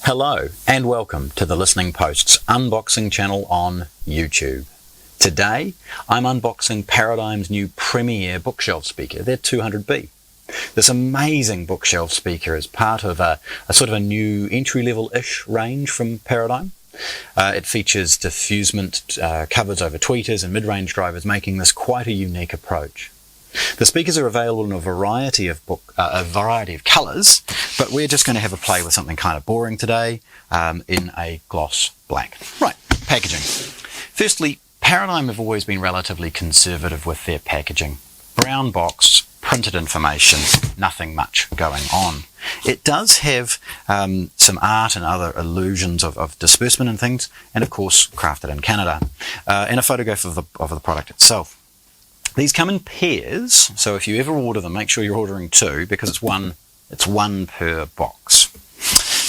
Hello and welcome to the Listening Post's unboxing channel on YouTube. Today I'm unboxing Paradigm's new premier bookshelf speaker, their 200B. This amazing bookshelf speaker is part of a sort of a new entry-level-ish range from Paradigm. It features diffusement covers over tweeters and mid-range drivers, making this quite a unique approach. The speakers are available in a variety of colours, but we're just going to have a play with something kind of boring today in a gloss black. Right, packaging. Firstly, Paradigm have always been relatively conservative with their packaging. Brown box, printed information, nothing much going on. It does have some art and other illusions of disbursement and things, and of course crafted in Canada, and a photograph of the product itself. These come in pairs, so if you ever order them, make sure you're ordering two, because it's one per box.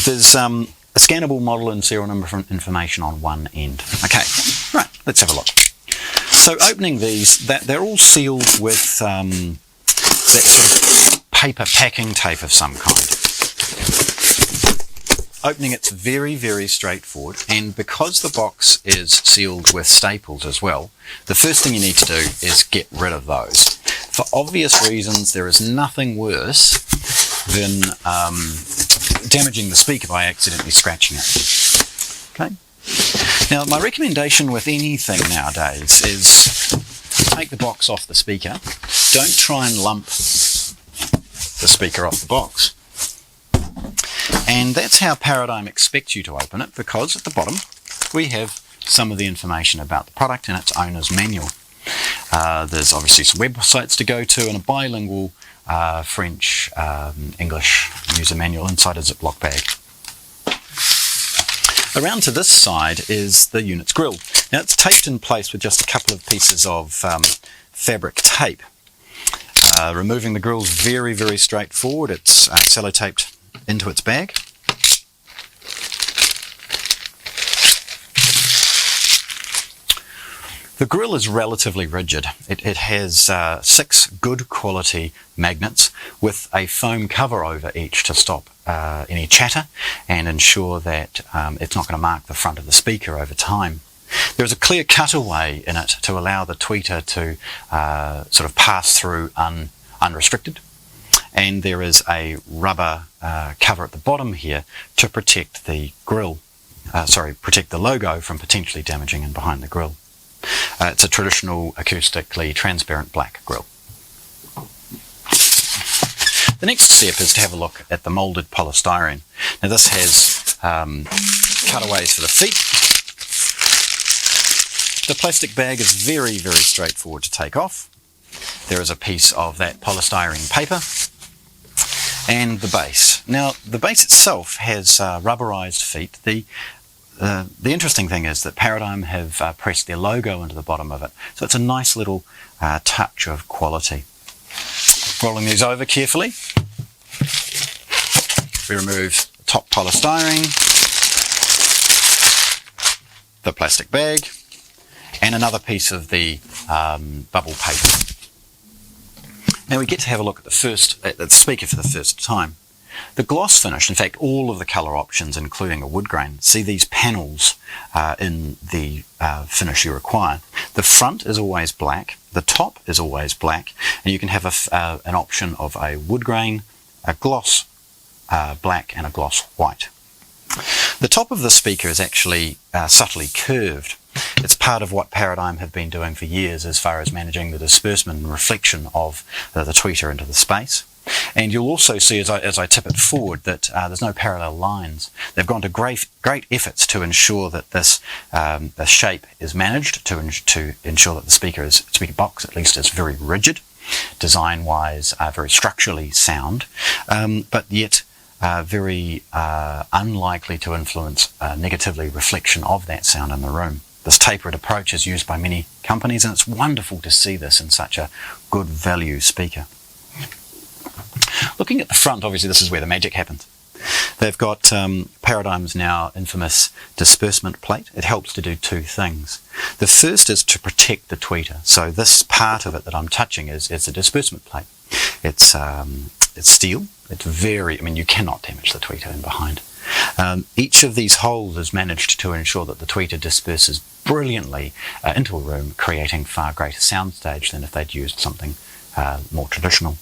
There's a scannable model and serial number information on one end. Okay, right, let's have a look. So opening these, they're all sealed with that sort of paper packing tape of some kind. Opening it's very, very straightforward, and because the box is sealed with staples as well, the first thing you need to do is get rid of those. For obvious reasons, there is nothing worse than damaging the speaker by accidentally scratching it. Okay. Now, my recommendation with anything nowadays is take the box off the speaker. Don't try and lump the speaker off the box. And that's how Paradigm expects you to open it, because at the bottom we have some of the information about the product and its owner's manual. There's obviously some websites to go to and a bilingual French, English user manual inside a Ziploc bag. Around to this side is the unit's grill. Now it's taped in place with just a couple of pieces of fabric tape. Removing the grill is very, very straightforward. It's sellotaped into its bag. The grill is relatively rigid. It has 6 good quality magnets with a foam cover over each to stop any chatter and ensure that it's not going to mark the front of the speaker over time. There is a clear cutaway in it to allow the tweeter to sort of pass through unrestricted. And there is a rubber cover at the bottom here to protect the grill, protect the logo from potentially damaging in behind the grill. It's a traditional acoustically transparent black grill. The next step is to have a look at the moulded polystyrene. Now this has cutaways for the feet. The plastic bag is very, very straightforward to take off. There is a piece of that polystyrene paper. And the base. Now, the base itself has rubberized feet. The interesting thing is that Paradigm have pressed their logo into the bottom of it. So it's a nice little touch of quality. Rolling these over carefully. We remove the top polystyrene, the plastic bag, and another piece of the bubble paper. Now we get to have a look at the speaker for the first time. The gloss finish, in fact all of the colour options including a wood grain, see these panels in the finish you require. The front is always black, the top is always black, and you can have an option of a wood grain, a gloss black and a gloss white. The top of the speaker is actually subtly curved. It's part of what Paradigm have been doing for years as far as managing the disbursement and reflection of the tweeter into the space. And you'll also see as I tip it forward that there's no parallel lines. They've gone to great efforts to ensure that this the shape is managed, to ensure that the speaker box at least is very rigid, design-wise very structurally sound, but yet very unlikely to influence negatively reflection of that sound in the room. This tapered approach is used by many companies, and it's wonderful to see this in such a good value speaker. Looking at the front, obviously this is where the magic happens. They've got Paradigm's now infamous disbursement plate. It helps to do two things. The first is to protect the tweeter. So this part of it that I'm touching is a disbursement plate. It's steel. It's very, you cannot damage the tweeter in behind. Each of these holes is managed to ensure that the tweeter disperses brilliantly into a room, creating far greater soundstage than if they'd used something more traditional.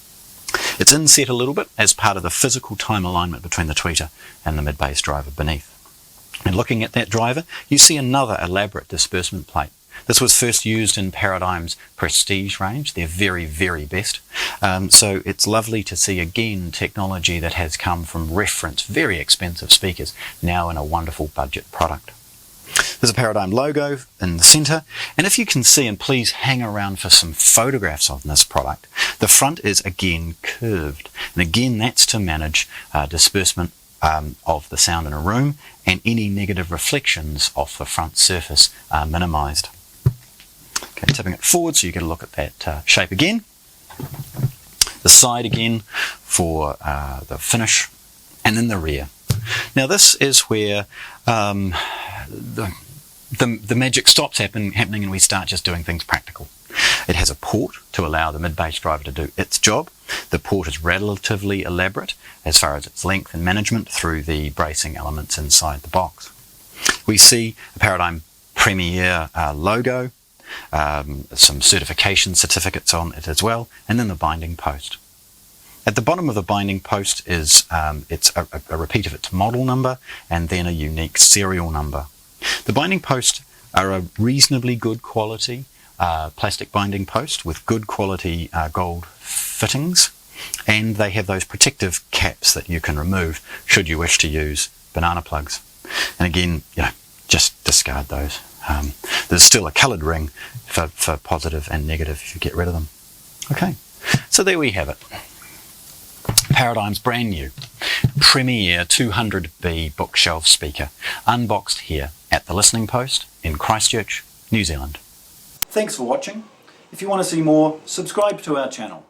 It's inset a little bit as part of the physical time alignment between the tweeter and the mid-bass driver beneath. And looking at that driver, you see another elaborate disbursement plate. This was first used in Paradigm's Prestige range, their very, very best. So it's lovely to see again technology that has come from reference, very expensive speakers, now in a wonderful budget product. There's a Paradigm logo in the centre, and if you can see, and please hang around for some photographs of this product, the front is again curved. And again, that's to manage disbursement of the sound in a room, and any negative reflections off the front surface are minimised. Okay, tipping it forward so you get a look at that shape again. The side again for the finish, and then the rear. Now this is where the magic stops happening and we start just doing things practical. It has a port to allow the mid-bass driver to do its job. The port is relatively elaborate as far as its length and management through the bracing elements inside the box. We see a Paradigm Premier logo, some certification certificates on it as well, and then the binding post. At the bottom of the binding post is it's a repeat of its model number and then a unique serial number. The binding posts are a reasonably good quality plastic binding post with good quality gold fittings, and they have those protective caps that you can remove should you wish to use banana plugs. And again, just discard those. There's still a coloured ring for positive and negative if you get rid of them. Okay, so there we have it. Paradigm's brand new Premier 200B bookshelf speaker, unboxed here at the Listening Post in Christchurch, New Zealand. Thanks for watching. If you want to see more, subscribe to our channel.